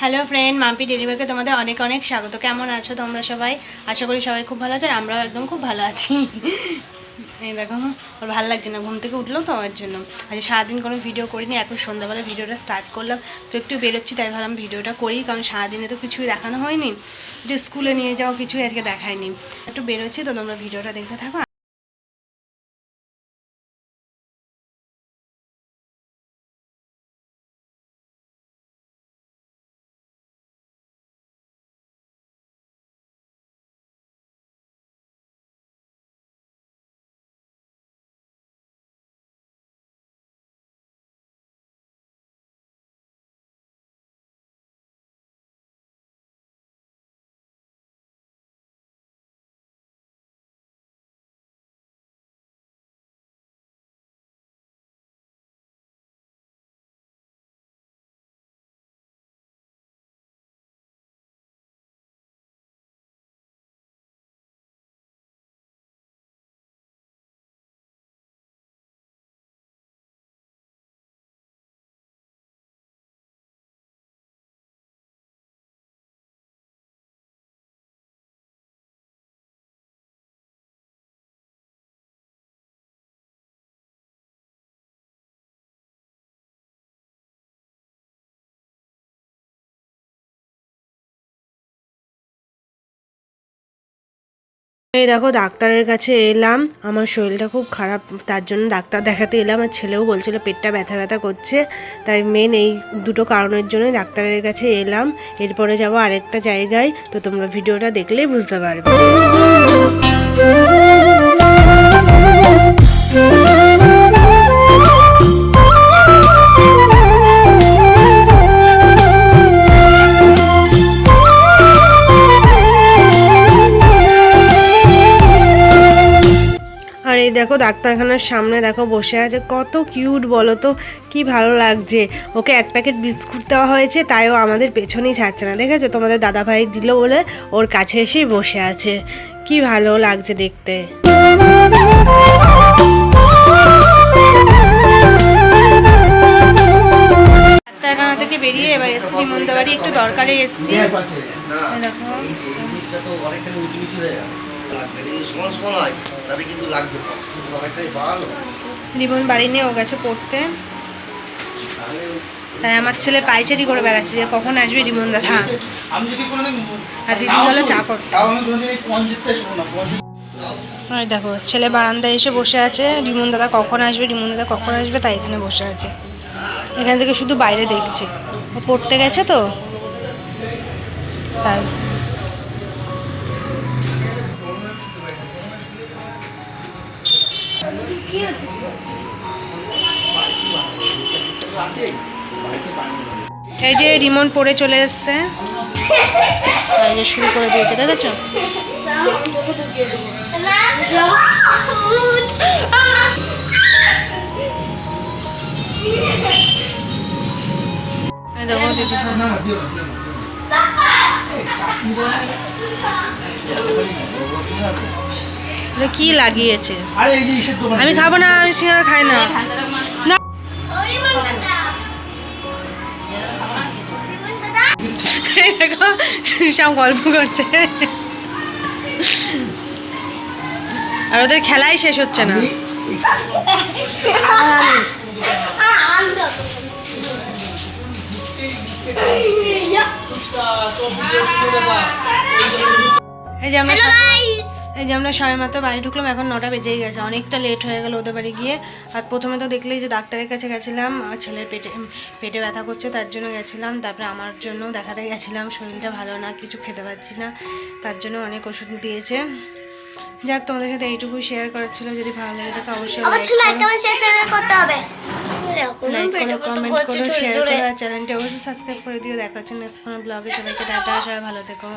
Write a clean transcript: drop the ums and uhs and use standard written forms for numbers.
Hello friend, Mampi ডেলিভারিকে তোমাদের অনেক অনেক স্বাগত। কেমন আছো তোমরা সবাই? আশা করি সবাই খুব ভালো আছো, আর আমরাও একদম খুব ভালো আছি। এই দেখো, ওর ভালো লাগছে না, ঘুম থেকে উঠলো তো আমার জন্য। আজ সারাদিন কোনো ভিডিও করিনি, এখন সন্ধ্যাবেলা ভিডিওটা স্টার্ট করলাম। তো একটু বেরোচ্ছি, তাই ভাবলাম ভিডিওটা করি, কারণ সারাদিনে তো কিছুই দেখানো হয়নি, যে স্কুলে নিয়ে যাওয়া কিছুই আজকে দেখায়নি। একটু বেরোচ্ছি, তো তোমরা ভিডিওটা দেখতে থাকো। এই দেখো, ডাক্তারের কাছে এলাম, আমার শরীরটা খুব খারাপ, তার জন্য ডাক্তার দেখাতে এলাম। আর ছেলেও বলছিল পেটটা ব্যথা ব্যথা করছে, তাই মেন এই দুটো কারণের জন্যই ডাক্তারের কাছে এলাম। এরপরে যাবো আরেকটা জায়গায়, তো তোমরা ভিডিওটা দেখলেই বুঝতে পারবে। আর এই দেখো, ডাক্তারখানার সামনে দেখো বসে আছে, কত কিউট বলো তো, কি ভালো লাগছে। ওকে এক প্যাকেট বিস্কুট দেওয়া হয়েছে, তাইও আমাদের পেছনেই ছাড়ছে না। দেখেছো, তোমাদের দাদাভাই দিল বলে ওর কাছে এসেই বসে আছে। কি ভালো লাগছে দেখতে। ডাক্তারখানা থেকে বেরিয়ে এবার এসছি রিমন্দাবাড়ি, একটু দরকারে এসছি। দেখো রিমন বাড়ি নিয়ে ও গেছে পড়তে, তাই আমার ছেলে পাইচারি করে বেড়াচ্ছে যে কখন আসবে রিমন দাদা। আর দিদি হলো চা করতে। দেখো, ছেলে বারান্দায় এসে বসে আছে, রিমন দাদা কখন আসবে, রিমন দাদা কখন আসবে, তাই এখানে বসে আছে। এখান থেকে শুধু বাইরে দেখছে, ও পড়তে গেছে তো তাই। এই যে রিমন পড়ে চলে এসছে, শুরু করে দিয়েছে, দেখেছো? দেখো দিদি কি লাগিয়েছে। আমি খাবো না, আমি সিঙ্গারা খাই না। দেখো সব গল্প করছে, আর ওদের খেলাই শেষ হচ্ছে না। এই যে আমরা সবাই মাত্র বাড়ি ঢুকলাম, এখন 9টা বেজেই গেছে, অনেকটা লেট হয়ে গেল ওদের বাড়ি গিয়ে। আর প্রথমে তো দেখলেই যে ডাক্তারের কাছে গেছিলাম, ছেলের পেটে ব্যথা করছে তার জন্য গেছিলাম। তারপরে আমার জন্য দেখাতে গেছিলাম, শরীরটা ভালো না, কিছু খেতে পারছি না, তার জন্য অনেক ওষুধ দিয়েছে। যাক, তোমাদের সাথে এইটুকুই শেয়ার করার ছিল। যদি ভালো লাগে থাকে অবশ্যই লাইক কমেন্ট করো, শেয়ার করো, আর চ্যানেলটি অবশ্যই সাবস্ক্রাইব করে দিও। দেখা হচ্ছে নেক্সট কোনো ব্লগে। সবাইকে টাটা, সবাই ভালো থেকো।